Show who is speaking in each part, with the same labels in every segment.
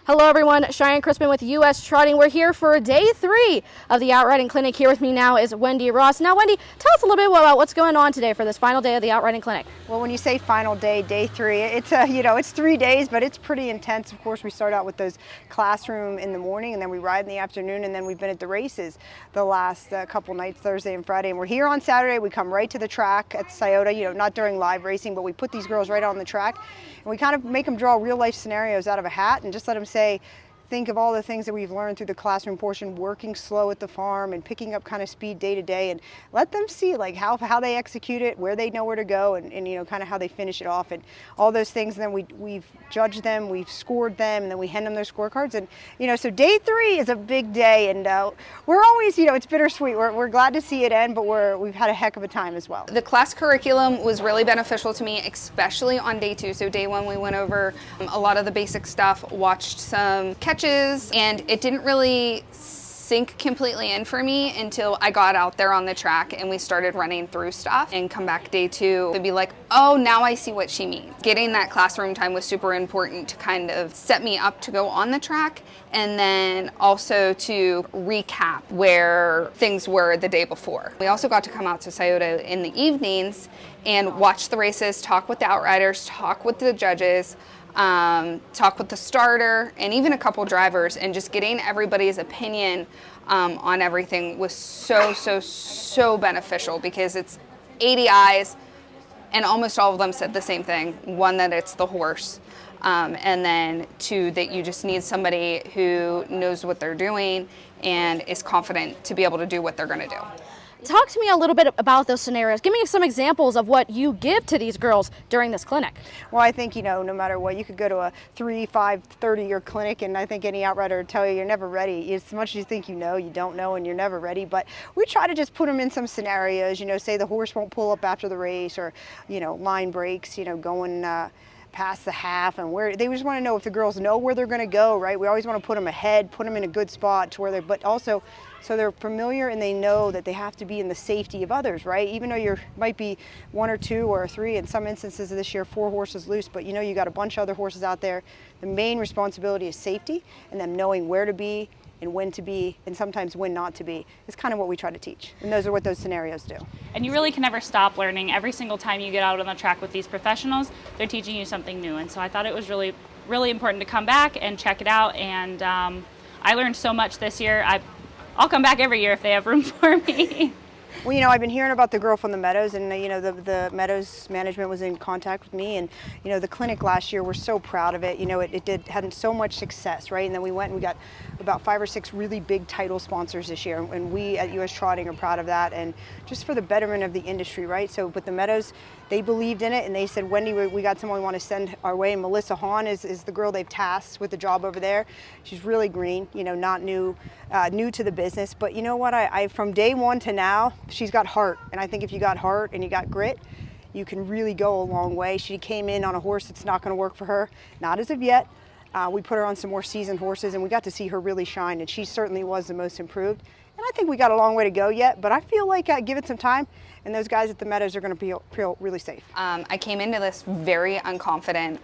Speaker 1: Hello everyone, Cheyenne Crispin with USTrotting. We're here for day 3 of the Outriding Clinic. Here with me now is Wendy Ross. Now Wendy, tell us a little bit about what's going on today for this final day of the Outriding Clinic.
Speaker 2: Well, when you say final day, day 3, it's it's 3 days, but it's pretty intense. Of course, we start out with those classroom in the morning, and then we ride in the afternoon, and then we've been at the races the last couple nights, Thursday and Friday. And we're here on Saturday. We come right to the track at Scioto, not during live racing, but we put these girls right on the track, and we kind of make them draw real life scenarios out of a hat and just let them say, think of all the things that we've learned through the classroom portion, working slow at the farm and picking up kind of speed day to day, and let them see like how they execute it, where they know where to go, and kind of how they finish it off and all those things. And then we've judged them, we've scored them, and then we hand them their scorecards. And so day 3 is a big day, and we're always, it's bittersweet. We're glad to see it end, but we've had a heck of a time as well.
Speaker 3: The class curriculum was really beneficial to me, especially on day 2. So day 1 we went over a lot of the basic stuff, watched some catches, and it didn't really sink completely in for me until I got out there on the track and we started running through stuff, and come back day 2 and be like, oh, now I see what she means. Getting that classroom time was super important to kind of set me up to go on the track, and then also to recap where things were the day before. We also got to come out to Scioto in the evenings and watch the races, talk with the outriders, talk with the judges, talk with the starter and even a couple drivers, and just getting everybody's opinion on everything was so beneficial, because it's 80 eyes and almost all of them said the same thing. One, that it's the horse, and then 2, that you just need somebody who knows what they're doing and is confident to be able to do what they're going to do.
Speaker 1: Talk to me a little bit about those scenarios. Give me some examples of what you give to these girls during this clinic.
Speaker 2: Well, I think, no matter what, you could go to a 3, 5, 30-year clinic, and I think any outrider would tell you you're never ready. As much as you think you don't know, and you're never ready. But we try to just put them in some scenarios, say the horse won't pull up after the race, or, line breaks, going past the half, and where they just want to know if the girls know where they're going to go, right? We always want to put them ahead, put them in a good spot to where they're, but also so they're familiar and they know that they have to be in the safety of others, right? Even though you might be 1 or 2 or 3, in some instances this year 4 horses loose, but you got a bunch of other horses out there. The main responsibility is safety, and them knowing where to be and when to be, and sometimes when not to be, is kind of what we try to teach. And those are what those scenarios do.
Speaker 4: And you really can never stop learning. Every single time you get out on the track with these professionals, they're teaching you something new. And so I thought it was really, really important to come back and check it out. And I learned so much this year. I'll come back every year if they have room for me.
Speaker 2: Well, I've been hearing about the girl from the Meadows, and the Meadows management was in contact with me, and the clinic last year, we're so proud of it. It had so much success, right? And then we went and we got about 5 or 6 really big title sponsors this year, and we at USTrotting are proud of that, and just for the betterment of the industry, right? So with the Meadows, they believed in it, and they said, Wendy, we got someone we want to send our way, and Melissa Hahn is the girl they've tasked with the job over there. She's really green, not new to the business, but you know what? I from day 1 to now, she's got heart, and I think if you got heart and you got grit, you can really go a long way. She came in on a horse that's not going to work for her, not as of yet. We put her on some more seasoned horses, and we got to see her really shine, and she certainly was the most improved. And I think we got a long way to go yet, but I feel like give it some time, and those guys at the Meadows are going to feel really safe.
Speaker 3: I came into this very unconfident,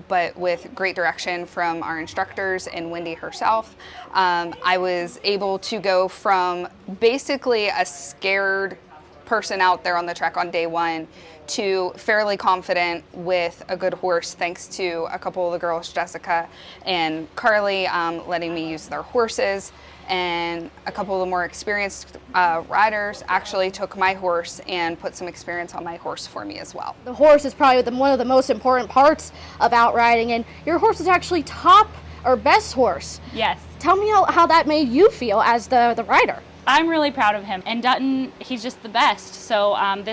Speaker 3: but with great direction from our instructors and Wendy herself. I was able to go from basically a scared person out there on the track on day 1 to fairly confident with a good horse, thanks to a couple of the girls, Jessica and Carly, letting me use their horses. And a couple of the more experienced riders actually took my horse and put some experience on my horse for me as well.
Speaker 1: The horse is probably one of the most important parts of outriding, and your horse is actually top or best horse.
Speaker 4: Yes.
Speaker 1: Tell me how that made you feel as the rider.
Speaker 4: I'm really proud of him. And Dutton, he's just the best. So at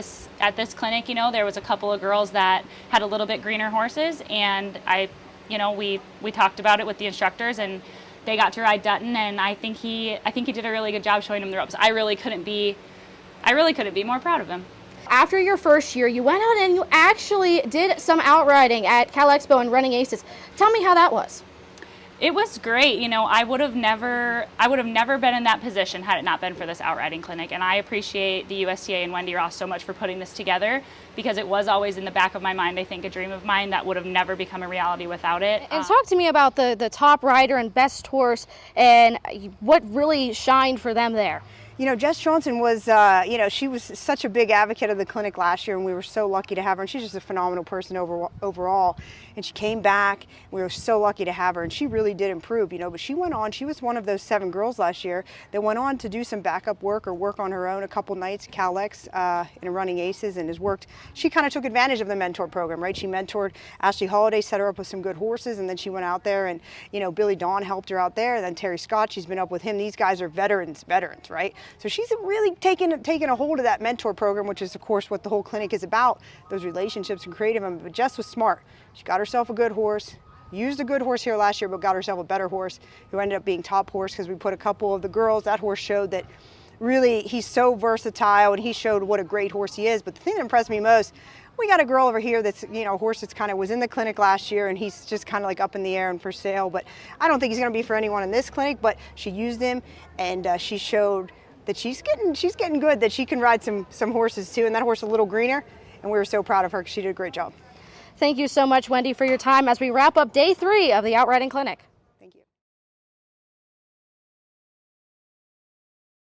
Speaker 4: this clinic, there was a couple of girls that had a little bit greener horses, and we talked about it with the instructors, and they got to ride Dutton, and I think he did a really good job showing him the ropes. I really couldn't be more proud of him.
Speaker 1: After your first year, you went out and you actually did some outriding at Cal Expo and Running Aces. Tell me how that was.
Speaker 4: It was great. You know, I would have never been in that position had it not been for this Outriding Clinic. And I appreciate the USTA and Wendy Ross so much for putting this together, because it was always in the back of my mind, I think, a dream of mine that would have never become a reality without it.
Speaker 1: And talk to me about the top rider and best horse and what really shined for them there.
Speaker 2: You know, Jess Johnson was, you know, she was such a big advocate of the clinic last year, and we were so lucky to have her. And she's just a phenomenal person overall. And she came back. We were so lucky to have her, and she really did improve, you know. But she went on. She was one of those 7 girls last year that went on to do some backup work or work on her own a couple nights, Cal-X, in Running Aces, and has worked. She kind of took advantage of the mentor program, right? She mentored Ashley Holiday, set her up with some good horses, and then she went out there, and you know, Billy Dawn helped her out there. And then Terry Scott, she's been up with him. These guys are veterans, right? So she's really taken a hold of that mentor program, which is, of course, what the whole clinic is about, those relationships and creating them. But Jess was smart. She got herself a good horse, used a good horse here last year, but got herself a better horse who ended up being top horse because we put a couple of the girls. That horse showed that really he's so versatile, and he showed what a great horse he is. But the thing that impressed me most, we got a girl over here that's, you know, a horse that's kind of was in the clinic last year, and he's just kind of like up in the air and for sale. But I don't think he's going to be for anyone in this clinic, but she used him, and she showed that she's getting good, that she can ride some horses too. And that horse is a little greener, and we were so proud of her because she did a great job.
Speaker 1: Thank you so much, Wendy, for your time as we wrap up day 3 of the Outriding Clinic.